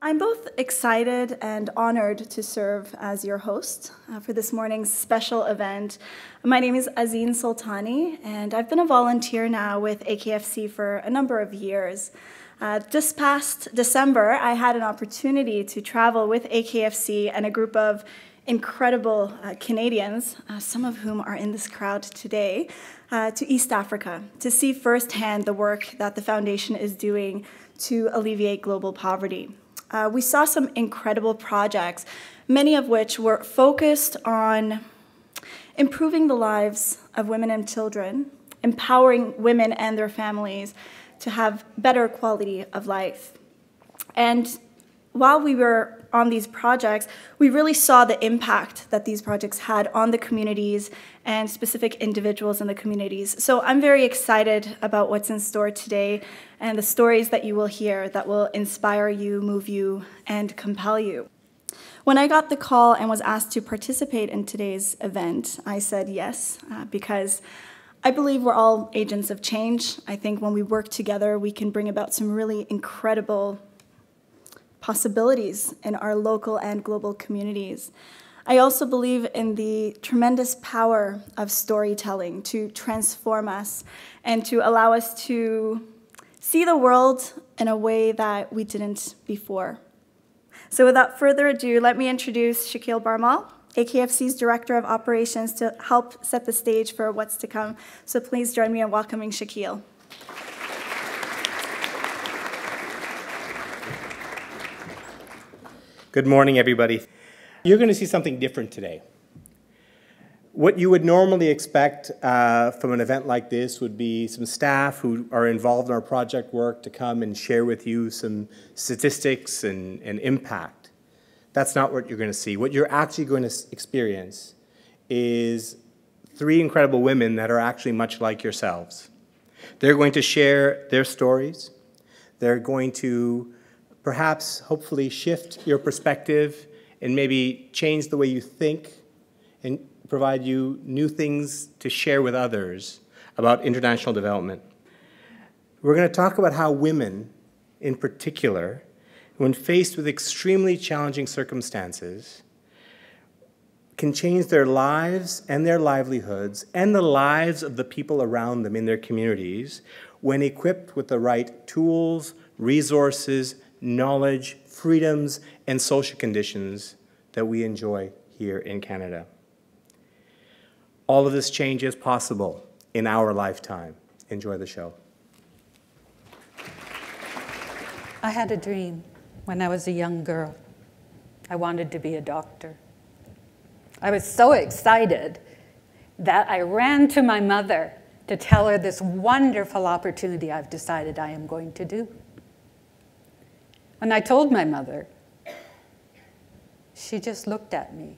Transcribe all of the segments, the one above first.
I'm both excited and honored to serve as your host for this morning's special event. My name is Azeen Soltani, and I've been a volunteer now with AKFC for a number of years. This past December, I had an opportunity to travel with AKFC and a group of incredible Canadians, some of whom are in this crowd today, to East Africa to see firsthand the work that the foundation is doing to alleviate global poverty. We saw some incredible projects, many of which were focused on improving the lives of women and children, empowering women and their families to have better quality of life. And while we were on these projects, we really saw the impact that these projects had on the communities and specific individuals in the communities. So I'm very excited about what's in store today and the stories that you will hear that will inspire you, move you, and compel you. When I got the call and was asked to participate in today's event, I said yes, because I believe we're all agents of change. I think when we work together, we can bring about some really incredible possibilities in our local and global communities. I also believe in the tremendous power of storytelling to transform us and to allow us to see the world in a way that we didn't before. So without further ado, let me introduce Shaquille Barmal, AKFC's Director of Operations, to help set the stage for what's to come. So please join me in welcoming Shaquille. Good morning, everybody. You're going to see something different today. What you would normally expect from an event like this would be some staff who are involved in our project work to come and share with you some statistics and impact. That's not what you're going to see. What you're actually going to experience is three incredible women that are actually much like yourselves. They're going to share their stories. They're going to perhaps, hopefully, shift your perspective and maybe change the way you think and provide you new things to share with others about international development. We're going to talk about how women, in particular, when faced with extremely challenging circumstances, can change their lives and their livelihoods and the lives of the people around them in their communities when equipped with the right tools, resources, knowledge, freedoms, and social conditions that we enjoy here in Canada. All of this change is possible in our lifetime. Enjoy the show. I had a dream when I was a young girl. I wanted to be a doctor. I was so excited that I ran to my mother to tell her this wonderful opportunity I've decided I am going to do. When I told my mother, she just looked at me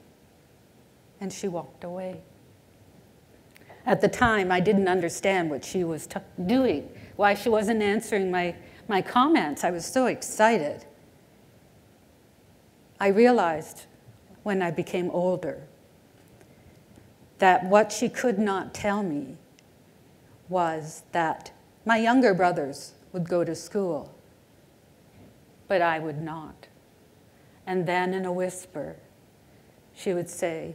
and she walked away. At the time, I didn't understand what she was doing, why she wasn't answering my comments. I was so excited. I realized when I became older that what she could not tell me was that my younger brothers would go to school, but I would not. And then in a whisper, she would say,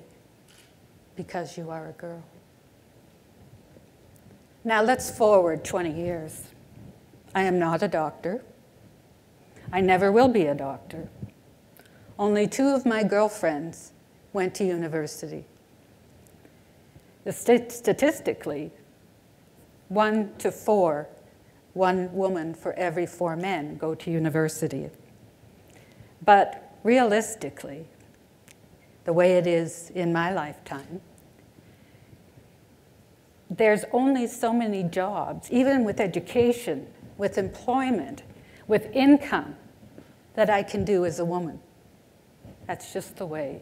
"Because you are a girl." Now let's forward 20 years. I am not a doctor. I never will be a doctor. Only 2 of my girlfriends went to university. Statistically, 1 to 4, 1 woman for every 4 men go to university. But realistically, the way it is in my lifetime, there's only so many jobs, even with education, with employment, with income, that I can do as a woman. That's just the way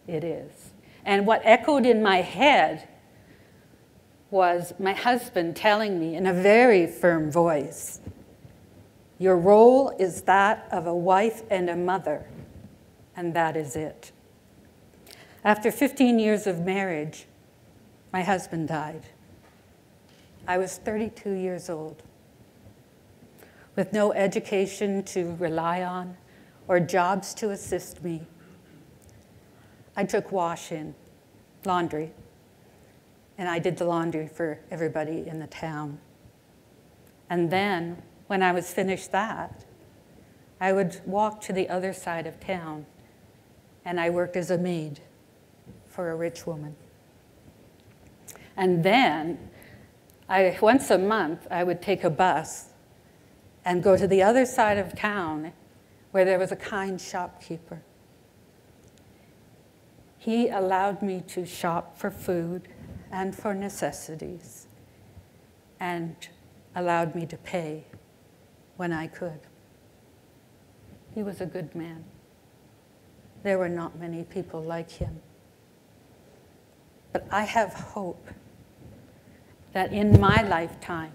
it is. And what echoed in my head was my husband telling me in a very firm voice, "Your role is that of a wife and a mother, and that is it." After 15 years of marriage, my husband died. I was 32 years old, with no education to rely on, or jobs to assist me. I took wash-in, laundry, and I did the laundry for everybody in the town. And then, when I was finished that, I would walk to the other side of town, and I worked as a maid for a rich woman. And then, once a month, I would take a bus and go to the other side of town where there was a kind shopkeeper. He allowed me to shop for food and for necessities, and allowed me to pay when I could. He was a good man. There were not many people like him. But I have hope that in my lifetime,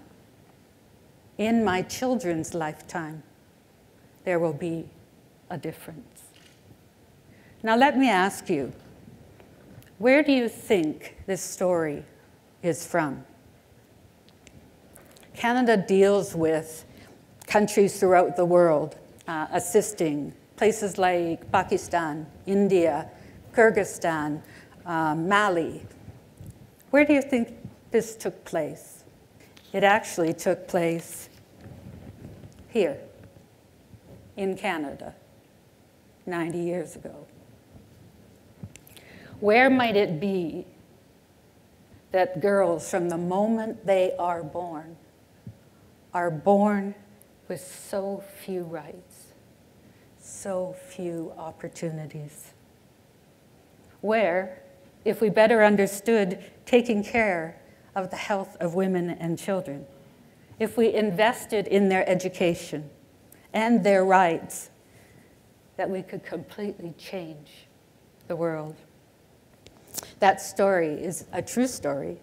in my children's lifetime, there will be a difference. Now let me ask you, where do you think this story is from? Canada deals with countries throughout the world assisting, places like Pakistan, India, Kyrgyzstan, Mali. Where do you think this took place? It actually took place here, in Canada, 90 years ago. Where might it be that girls, from the moment they are born with so few rights, so few opportunities? Where, if we better understood taking care of the health of women and children, if we invested in their education and their rights, that we could completely change the world. That story is a true story.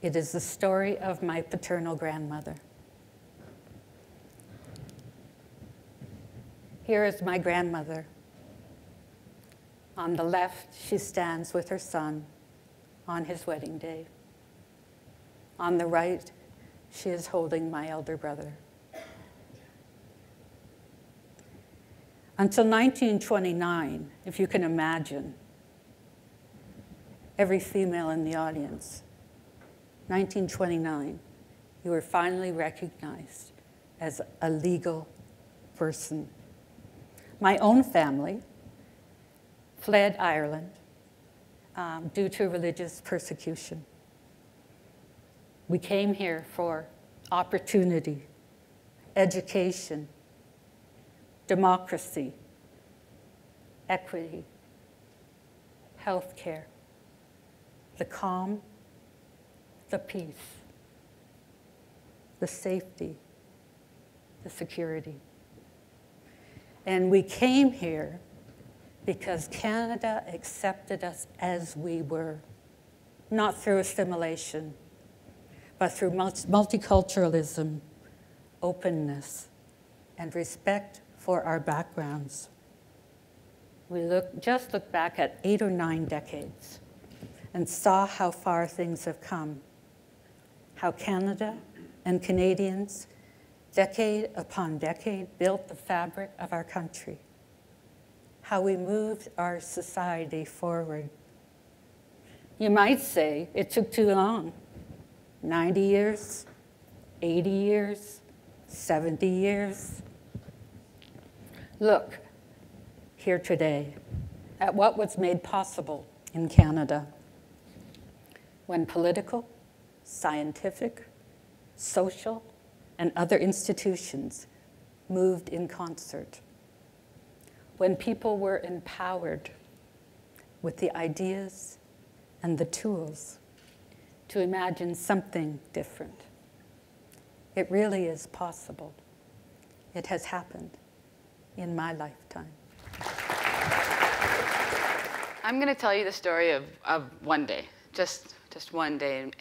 It is the story of my paternal grandmother. Here is my grandmother. On the left, she stands with her son on his wedding day. On the right, she is holding my elder brother. Until 1929, if you can imagine, every female in the audience, 1929, you were finally recognized as a legal person. My own family fled Ireland due to religious persecution. We came here for opportunity, education, democracy, equity, health care, the calm, the peace, the safety, the security. And we came here because Canada accepted us as we were, not through assimilation, but through multiculturalism, openness, and respect for our backgrounds. We just looked back at 8 or 9 decades and saw how far things have come, how Canada and Canadians, decade upon decade, built the fabric of our country, how we moved our society forward. You might say it took too long. 90 years, 80 years, 70 years. Look here today at what was made possible in Canada when political, scientific, social, and other institutions moved in concert. When people were empowered with the ideas and the tools to imagine something different. It really is possible. It has happened in my lifetime. I'm going to tell you the story of one day, just one day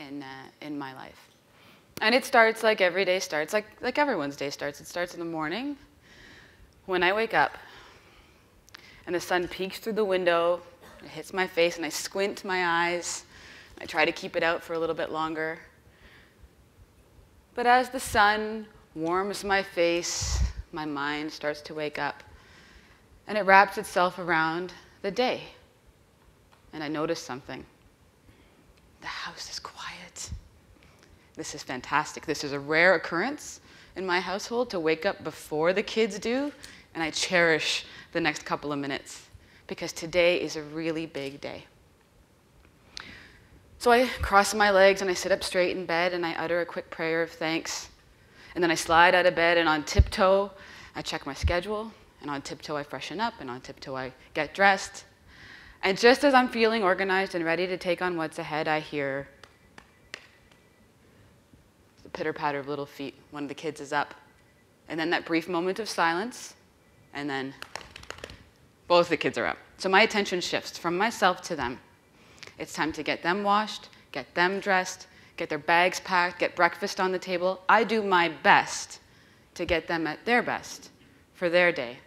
in my life. And it starts like every day starts, like everyone's day starts. It starts in the morning when I wake up and the sun peeks through the window, it hits my face and I squint my eyes. I try to keep it out for a little bit longer. But as the sun warms my face, my mind starts to wake up. And it wraps itself around the day. And I notice something. The house is quiet. This is fantastic. This is a rare occurrence in my household to wake up before the kids do, and I cherish the next couple of minutes because today is a really big day. So I cross my legs and I sit up straight in bed and I utter a quick prayer of thanks. And then I slide out of bed and on tiptoe, I check my schedule, and on tiptoe I freshen up, and on tiptoe I get dressed. And just as I'm feeling organized and ready to take on what's ahead, I hear the pitter-patter of little feet. One of the kids is up. And then that brief moment of silence, and then both the kids are up. So my attention shifts from myself to them. It's time to get them washed, get them dressed, get their bags packed, get breakfast on the table. I do my best to get them at their best for their day.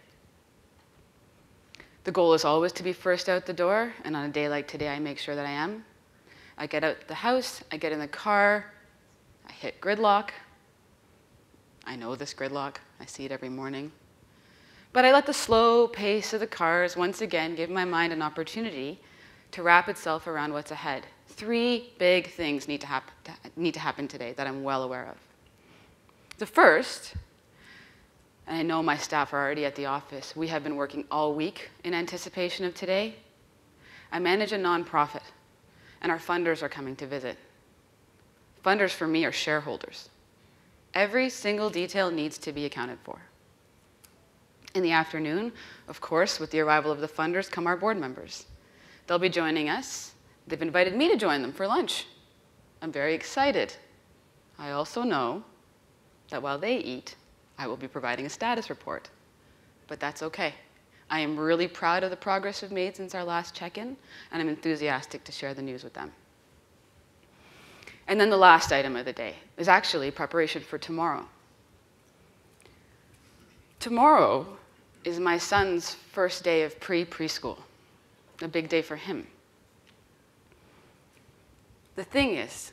The goal is always to be first out the door, and on a day like today, I make sure that I am. I get out the house, I get in the car, I hit gridlock. I know this gridlock, I see it every morning. But I let the slow pace of the cars once again give my mind an opportunity to wrap itself around what's ahead. 3 big things need to happen today that I'm well aware of. The first, and I know my staff are already at the office, we have been working all week in anticipation of today. I manage a nonprofit, and our funders are coming to visit. Funders for me are shareholders. Every single detail needs to be accounted for. In the afternoon, of course, with the arrival of the funders come our board members. They'll be joining us. They've invited me to join them for lunch. I'm very excited. I also know that while they eat, I will be providing a status report. But that's okay. I am really proud of the progress we've made since our last check-in, and I'm enthusiastic to share the news with them. And then the last item of the day is actually preparation for tomorrow. Tomorrow is my son's first day of preschool, a big day for him. The thing is,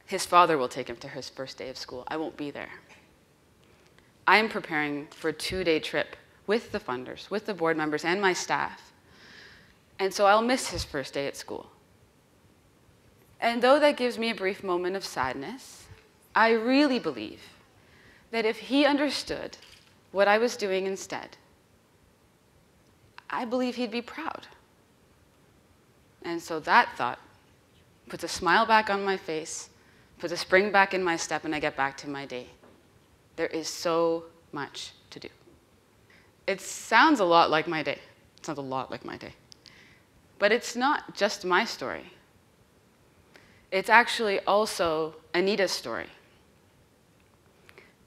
his father will take him to his first day of school. I won't be there. I am preparing for a 2-day trip with the funders, with the board members and my staff. And so I'll miss his first day at school. And though that gives me a brief moment of sadness, I really believe that if he understood what I was doing instead, I believe he'd be proud. And so that thought puts a smile back on my face, puts a spring back in my step, and I get back to my day. There is so much to do. It sounds a lot like my day. It sounds a lot like my day. But it's not just my story. It's actually also Anita's story.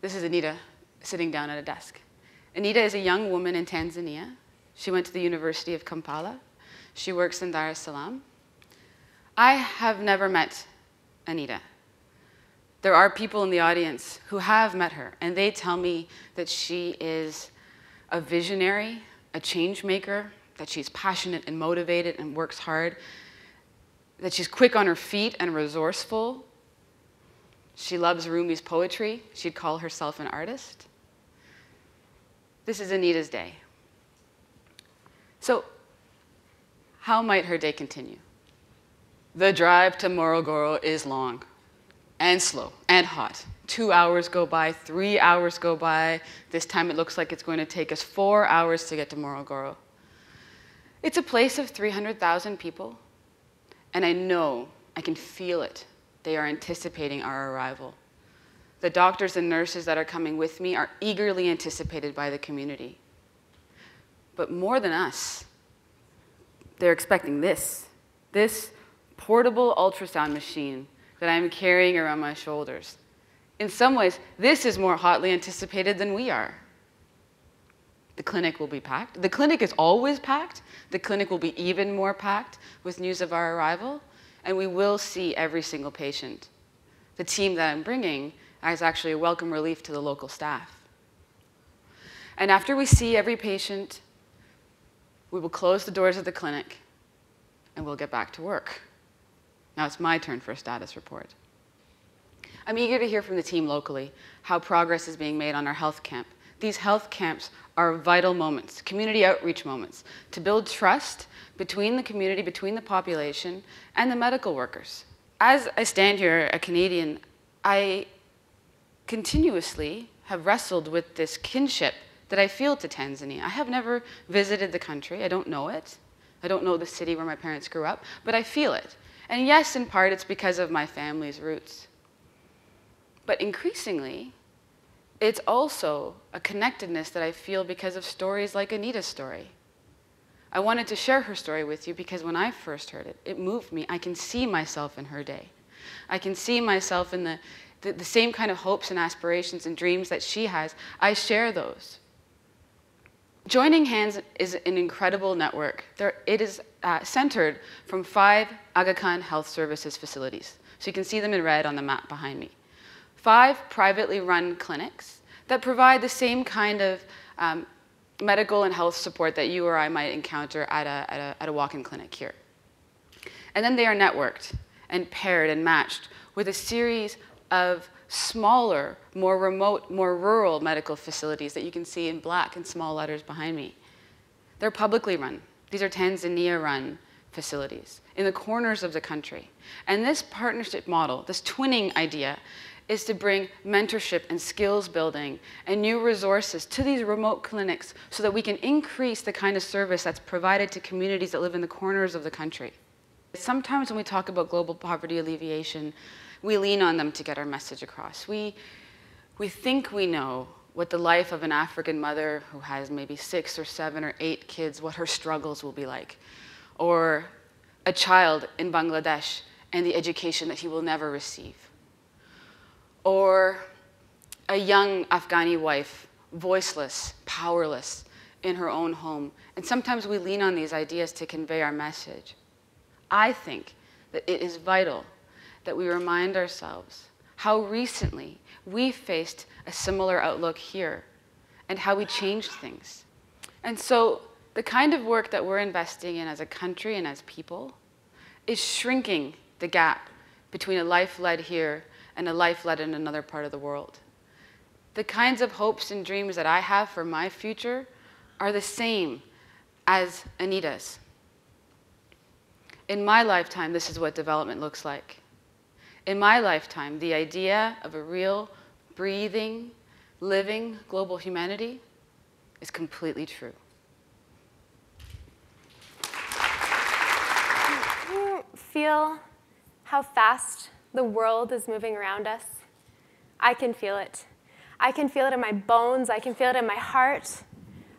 This is Anita sitting down at a desk. Anita is a young woman in Tanzania. She went to the University of Kampala. She works in Dar es Salaam. I have never met Anita. There are people in the audience who have met her, and they tell me that she is a visionary, a change maker, that she's passionate and motivated and works hard, that she's quick on her feet and resourceful. She loves Rumi's poetry. She'd call herself an artist. This is Anita's day. So, how might her day continue? The drive to Morogoro is long and slow and hot. 2 hours go by, 3 hours go by. This time it looks like it's going to take us 4 hours to get to Morogoro. It's a place of 300,000 people, and I know, I can feel it. They are anticipating our arrival. The doctors and nurses that are coming with me are eagerly anticipated by the community. But more than us, they're expecting this portable ultrasound machine that I'm carrying around my shoulders. In some ways, this is more hotly anticipated than we are. The clinic will be packed. The clinic is always packed. The clinic will be even more packed with news of our arrival, and we will see every single patient. The team that I'm bringing is actually a welcome relief to the local staff. And after we see every patient, we will close the doors of the clinic, and we'll get back to work. Now it's my turn for a status report. I'm eager to hear from the team locally how progress is being made on our health camp. these health camps are vital moments, community outreach moments, to build trust between the community, between the population, and the medical workers. As I stand here, a Canadian, I continuously have wrestled with this kinship that I feel to Tanzania. I have never visited the country. I don't know it. I don't know the city where my parents grew up, but I feel it. And yes, in part, it's because of my family's roots. But increasingly, it's also a connectedness that I feel because of stories like Anita's story. I wanted to share her story with you because when I first heard it, it moved me. I can see myself in her day. I can see myself in the same kind of hopes and aspirations and dreams that she has. I share those. Joining Hands is an incredible network. It is centered from 5 Aga Khan Health Services facilities. So you can see them in red on the map behind me. 5 privately run clinics that provide the same kind of medical and health support that you or I might encounter at a walk-in clinic here. And then they are networked and paired and matched with a series of smaller, more remote, more rural medical facilities that you can see in black and small letters behind me. They're publicly run. These are Tanzania-run facilities in the corners of the country. And this partnership model, this twinning idea, is to bring mentorship and skills building and new resources to these remote clinics so that we can increase the kind of service that's provided to communities that live in the corners of the country. Sometimes when we talk about global poverty alleviation, we lean on them to get our message across. We think we know what the life of an African mother who has maybe 6 or 7 or 8 kids, what her struggles will be like. Or a child in Bangladesh and the education that he will never receive. Or a young Afghani wife, voiceless, powerless in her own home. And sometimes we lean on these ideas to convey our message. I think that it is vital that we remind ourselves how recently we faced a similar outlook here and how we changed things. And so the kind of work that we're investing in as a country and as people is shrinking the gap between a life led here and a life led in another part of the world. The kinds of hopes and dreams that I have for my future are the same as Anita's. In my lifetime, this is what development looks like. In my lifetime, the idea of a real, breathing, living global humanity is completely true. Do you feel how fast the world is moving around us? I can feel it. I can feel it in my bones. I can feel it in my heart.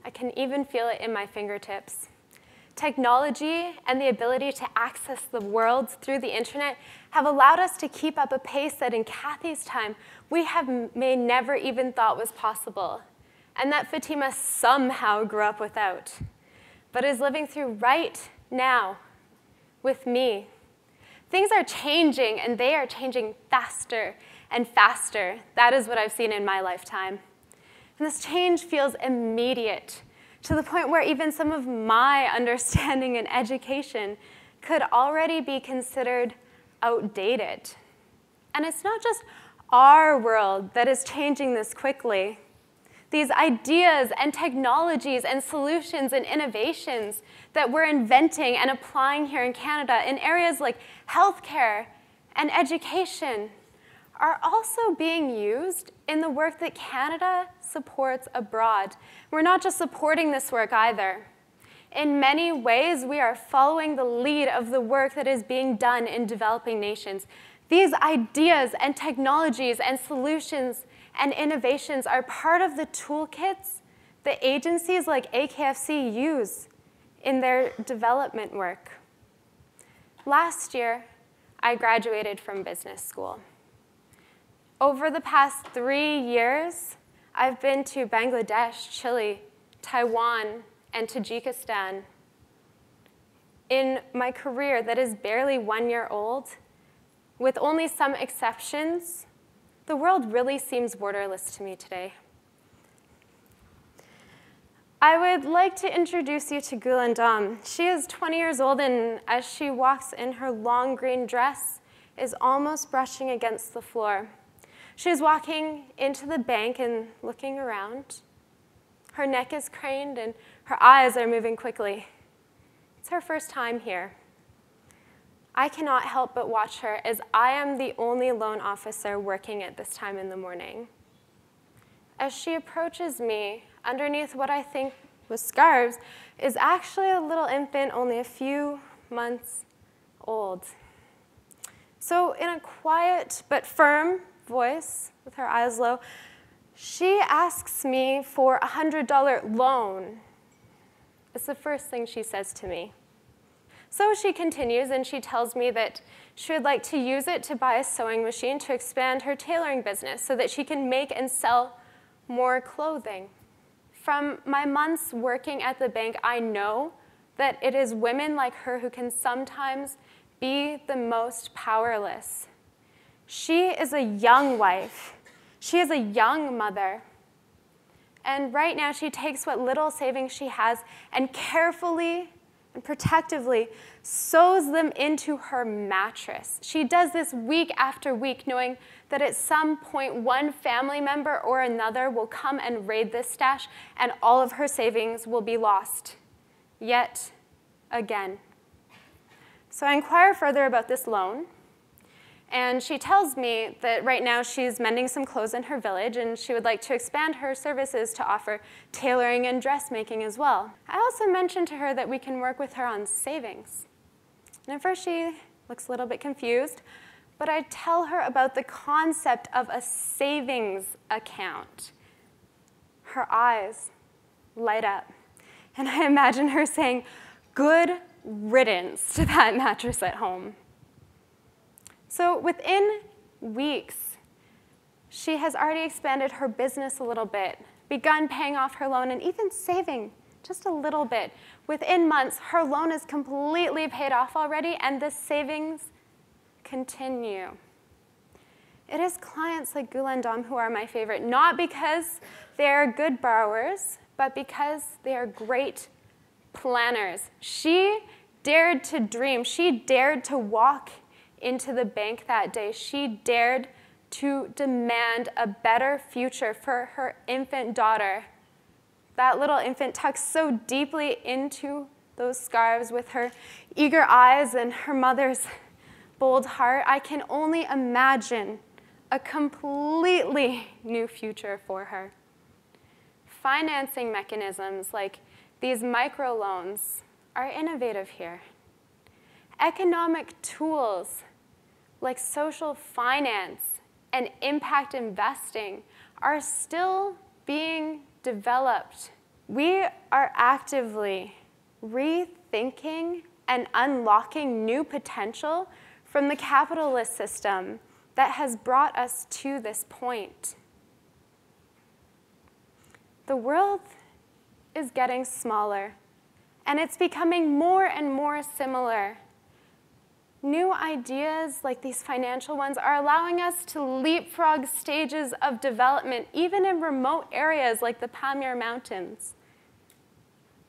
I can even feel it in my fingertips. Technology and the ability to access the world through the internet have allowed us to keep up a pace that in Kathy's time we may never even thought was possible, and that Fatima somehow grew up without, but is living through right now with me. Things are changing, and they are changing faster and faster. That is what I've seen in my lifetime. And this change feels immediate, to the point where even some of my understanding and education could already be considered outdated. And it's not just our world that is changing this quickly. These ideas and technologies and solutions and innovations that we're inventing and applying here in Canada in areas like healthcare and education are also being used in the work that Canada supports abroad. We're not just supporting this work either. In many ways, we are following the lead of the work that is being done in developing nations. These ideas and technologies and solutions and innovations are part of the toolkits that agencies like AKFC use in their development work. Last year, I graduated from business school. Over the past 3 years, I've been to Bangladesh, Chile, Taiwan, and Tajikistan. In my career that is barely 1 year old, with only some exceptions, the world really seems borderless to me today. I would like to introduce you to Gulandam. She is 20 years old, and as she walks in her long green dress, is almost brushing against the floor. She is walking into the bank and looking around, Her neck is craned and her eyes are moving quickly. It's her first time here. I cannot help but watch her as I am the only loan officer working at this time in the morning. As she approaches me, underneath what I think was scarves is actually a little infant only a few months old. So in a quiet but firm voice, with her eyes low, she asks me for a $100 loan. It's the first thing she says to me. So she continues, and she tells me that she would like to use it to buy a sewing machine to expand her tailoring business so that she can make and sell more clothing. From my months working at the bank, I know that it is women like her who can sometimes be the most powerless. She is a young wife. She is a young mother. And right now, she takes what little savings she has and carefully and protectively sews them into her mattress. She does this week after week, knowing that at some point one family member or another will come and raid this stash, and all of her savings will be lost yet again. So I inquire further about this loan, and she tells me that right now she's mending some clothes in her village, and she would like to expand her services to offer tailoring and dressmaking as well. I also mentioned to her that we can work with her on savings. And at first she looks a little bit confused, but I tell her about the concept of a savings account. Her eyes light up, and I imagine her saying, "Good riddance to that mattress at home." So within weeks, she has already expanded her business a little bit, begun paying off her loan, and even saving just a little bit. Within months, her loan is completely paid off already, and the savings continue. It is clients like Gulandam who are my favorite, not because they are good borrowers, but because they are great planners. She dared to dream. She dared to walk into the bank that day. She dared to demand a better future for her infant daughter. That little infant tucked so deeply into those scarves with her eager eyes and her mother's bold heart. I can only imagine a completely new future for her. Financing mechanisms like these microloans are innovative here. Economic tools like social finance and impact investing are still being developed. We are actively rethinking and unlocking new potential from the capitalist system that has brought us to this point. The world is getting smaller, and it's becoming more and more similar. New ideas like these financial ones are allowing us to leapfrog stages of development, even in remote areas like the Pamir Mountains.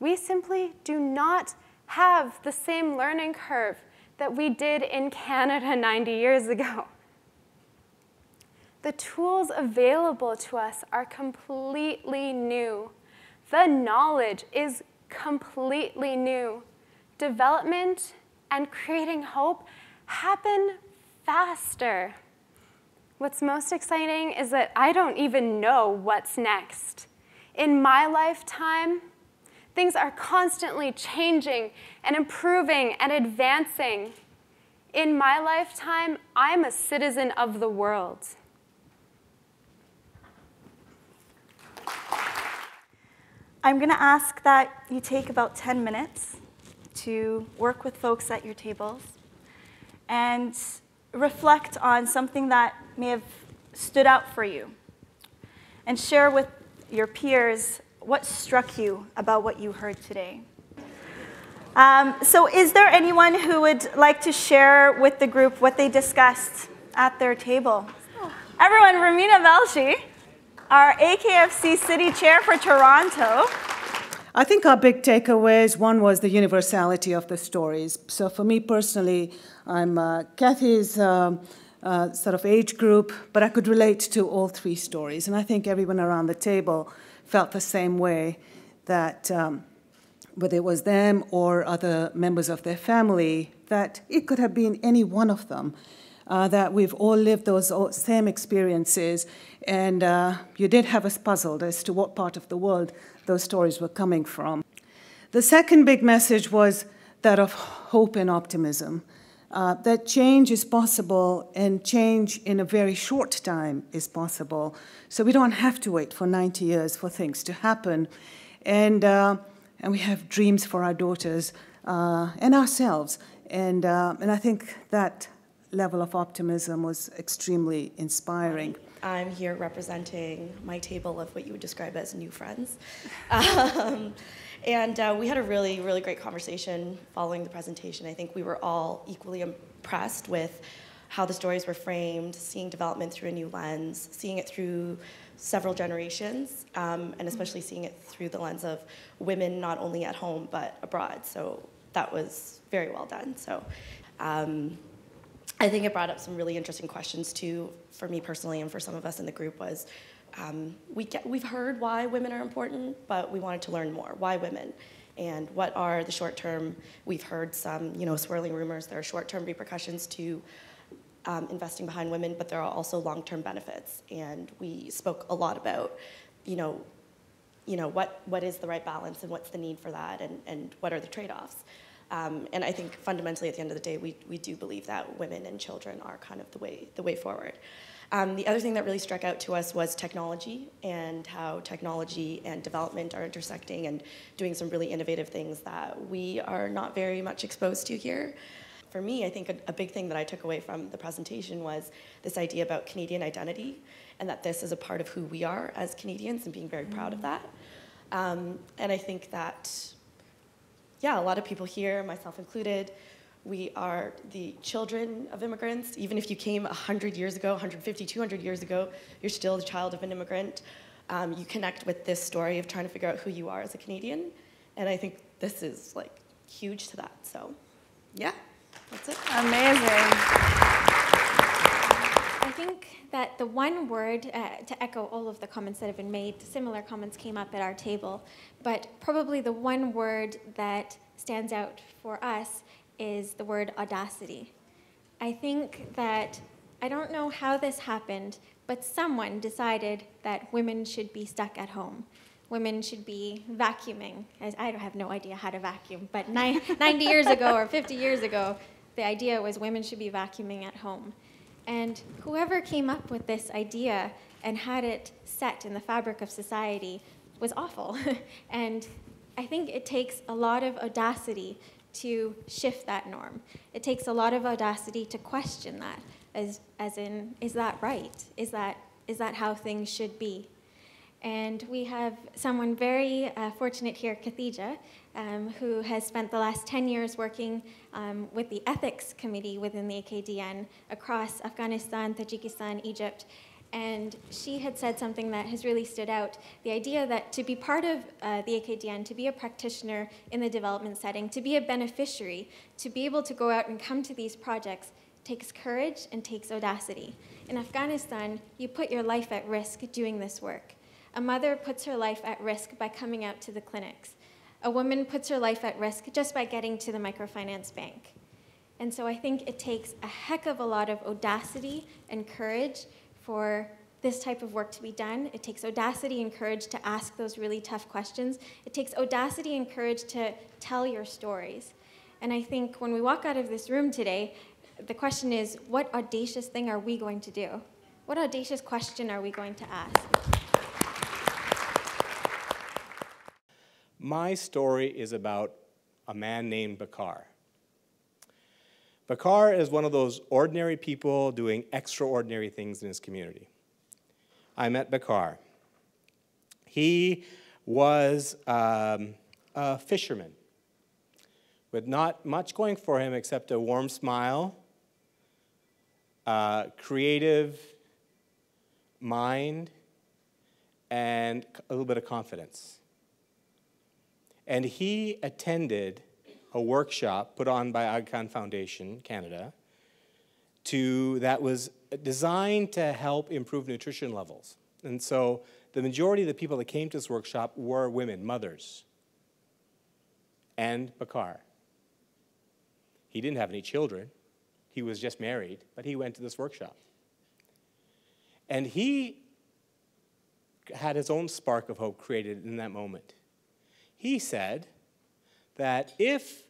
We simply do not have the same learning curve that we did in Canada 90 years ago. The tools available to us are completely new. The knowledge is completely new. Development and creating hope happen faster. What's most exciting is that I don't even know what's next. In my lifetime, things are constantly changing and improving and advancing. In my lifetime, I'm a citizen of the world. I'm going to ask that you take about 10 minutes to work with folks at your tables and reflect on something that may have stood out for you, and share with your peers what struck you about what you heard today. So is there anyone who would like to share with the group what they discussed at their table? Everyone, Ramina Velshi, our AKFC City Chair for Toronto. I think our big takeaways, one was the universality of the stories. So for me personally, I'm Kathy's sort of age group, but I could relate to all three stories. And I think everyone around the table felt the same way, that whether it was them or other members of their family, that it could have been any one of them, that we've all lived those same experiences, and you did have us puzzled as to what part of the world those stories were coming from. The second big message was that of hope and optimism, that change is possible, and change in a very short time is possible. So we don't have to wait for 90 years for things to happen. And we have dreams for our daughters and ourselves. And I think that level of optimism was extremely inspiring. I'm here representing my table of what you would describe as new friends. And we had a really, really great conversation following the presentation. I think we were all equally impressed with how the stories were framed, seeing development through a new lens, seeing it through several generations, and especially seeing it through the lens of women not only at home but abroad. So that was very well done. So I think it brought up some really interesting questions too, for me personally and for some of us in the group, was we've heard why women are important, but we wanted to learn more. Why women? And what are the short-term, we've heard some, swirling rumors, there are short-term repercussions to investing behind women, but there are also long-term benefits. And we spoke a lot about, what is the right balance and what's the need for that, and what are the trade-offs. And I think fundamentally at the end of the day, we do believe that women and children are kind of the way forward. The other thing that really struck out to us was technology, and how technology and development are intersecting and doing some really innovative things that we are not very much exposed to here. For me, I think a big thing that I took away from the presentation was this idea about Canadian identity, and that this is a part of who we are as Canadians, and being very proud of that. And I think that, yeah, a lot of people here, myself included, we are the children of immigrants. Even if you came 100 years ago, 150, 200 years ago, you're still the child of an immigrant. You connect with this story of trying to figure out who you are as a Canadian. And I think this is like huge to that. So yeah, that's it. Amazing. I think that the one word, to echo all of the comments that have been made, similar comments came up at our table, but probably the one word that stands out for us is the word audacity. I think that, I don't know how this happened, but someone decided that women should be stuck at home. Women should be vacuuming. I have no idea how to vacuum, but 90 years ago or 50 years ago, the idea was women should be vacuuming at home. And whoever came up with this idea and had it set in the fabric of society was awful. And I think it takes a lot of audacity to shift that norm. It takes a lot of audacity to question that, as in, is that right? Is that how things should be? And we have someone very fortunate here, Khadija, who has spent the last 10 years working with the ethics committee within the AKDN across Afghanistan, Tajikistan, Egypt. And she had said something that has really stood out, the idea that to be part of the AKDN, to be a practitioner in the development setting, to be a beneficiary, to be able to go out and come to these projects takes courage and takes audacity. In Afghanistan, you put your life at risk doing this work. A mother puts her life at risk by coming out to the clinics. A woman puts her life at risk just by getting to the microfinance bank. And so I think it takes a heck of a lot of audacity and courage for this type of work to be done. It takes audacity and courage to ask those really tough questions. It takes audacity and courage to tell your stories. And I think when we walk out of this room today, the question is, what audacious thing are we going to do? What audacious question are we going to ask? My story is about a man named Bakar. Bakar is one of those ordinary people doing extraordinary things in his community. I met Bakar. He was a fisherman with not much going for him except a warm smile, creative mind, and a little bit of confidence. And he attended a workshop put on by Aga Khan Foundation Canada that was designed to help improve nutrition levels. And so the majority of the people that came to this workshop were women, mothers, and Bakar. He didn't have any children. He was just married, but he went to this workshop. And he had his own spark of hope created in that moment. He said that if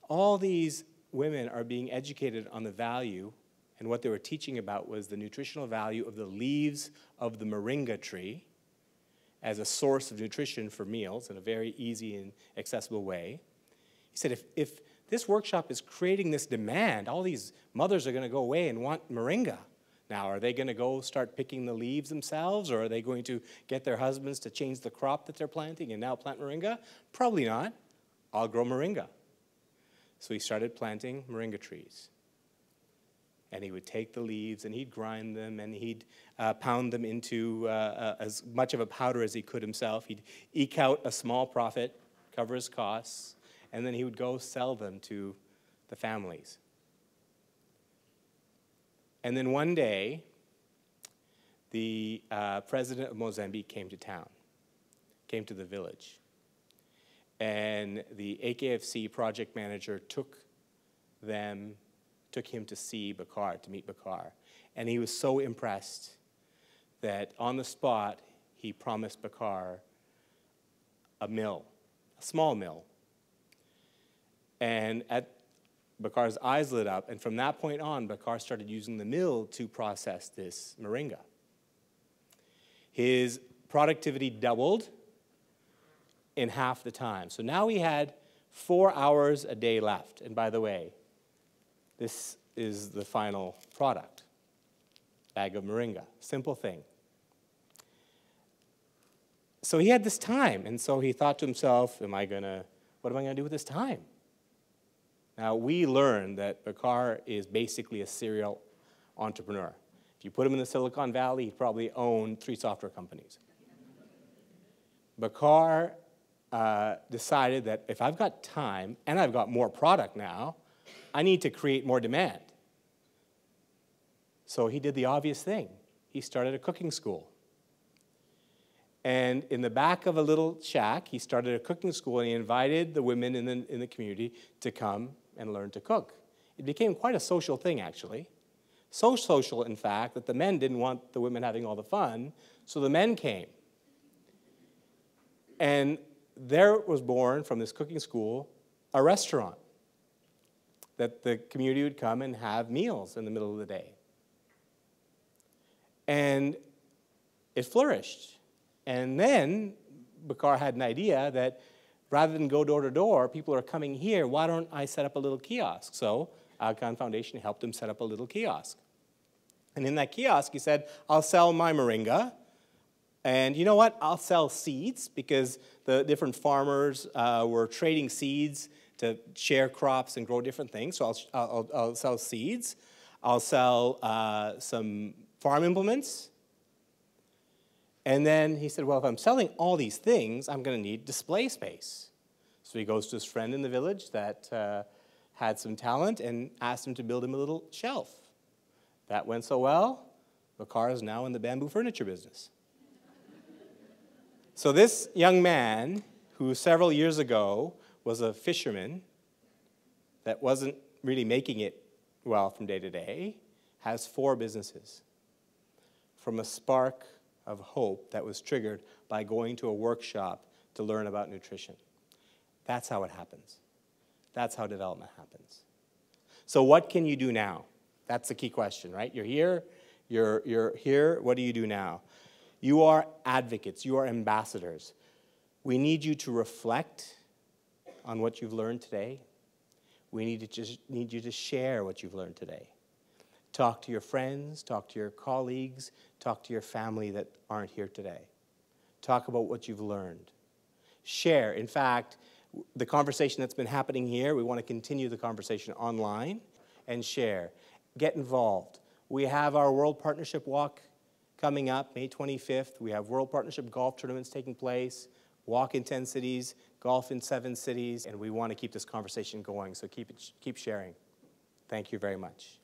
all these women are being educated on the value, and what they were teaching about was the nutritional value of the leaves of the moringa tree as a source of nutrition for meals in a very easy and accessible way. He said, if this workshop is creating this demand, all these mothers are going to go away and want moringa. Now, are they going to go start picking the leaves themselves, or are they going to get their husbands to change the crop that they're planting and now plant moringa? Probably not. I'll grow moringa. So he started planting moringa trees. And he would take the leaves and he'd grind them and he'd pound them into as much of a powder as he could himself. He'd eke out a small profit, cover his costs, and then he would go sell them to the families. And then one day, the president of Mozambique came to town, came to the village. And the AKFC project manager took him to see Bakar, to meet Bakar. And he was so impressed that on the spot, he promised Bakar a mill, a small mill. And Bakar's eyes lit up, and from that point on, Bakar started using the mill to process this moringa. His productivity doubled in half the time. So now he had 4 hours a day left. And by the way, this is the final product. Bag of moringa. Simple thing. So he had this time, and so he thought to himself, what am I gonna do with this time? Now, we learned that Bakar is basically a serial entrepreneur. If you put him in the Silicon Valley, he'd probably own 3 software companies. Bakar decided that if I've got time and I've got more product now, I need to create more demand. So he did the obvious thing. He started a cooking school. And in the back of a little shack, he started a cooking school, and he invited the women in the community to come and learn to cook. It became quite a social thing, actually. So social, in fact, that the men didn't want the women having all the fun, so the men came. And there was born, from this cooking school, a restaurant that the community would come and have meals in the middle of the day. And it flourished. And then Bakar had an idea that rather than go door to door, people are coming here, why don't I set up a little kiosk? So Aga Khan Foundation helped him set up a little kiosk. And in that kiosk, he said, I'll sell my moringa. And you know what? I'll sell seeds, because the different farmers were trading seeds to share crops and grow different things. So I'll sell seeds. I'll sell some farm implements. And then he said, well, if I'm selling all these things, I'm going to need display space. So he goes to his friend in the village that had some talent and asked him to build him a little shelf. That went so well, Bakar is now in the bamboo furniture business. So this young man, who several years ago was a fisherman that wasn't really making it well from day to day, has 4 businesses from a spark of hope that was triggered by going to a workshop to learn about nutrition. That's how it happens. That's how development happens. So what can you do now? That's the key question, right? You're here, you're here, what do you do now? You are advocates, you are ambassadors. We need you to reflect on what you've learned today. We need you to share what you've learned today. Talk to your friends, talk to your colleagues, talk to your family that aren't here today. Talk about what you've learned. Share. In fact, the conversation that's been happening here, we want to continue the conversation online and share. Get involved. We have our World Partnership Walk coming up, May 25th. We have World Partnership golf tournaments taking place, walk in 10 cities, golf in 7 cities, and we want to keep this conversation going, so keep sharing. Thank you very much.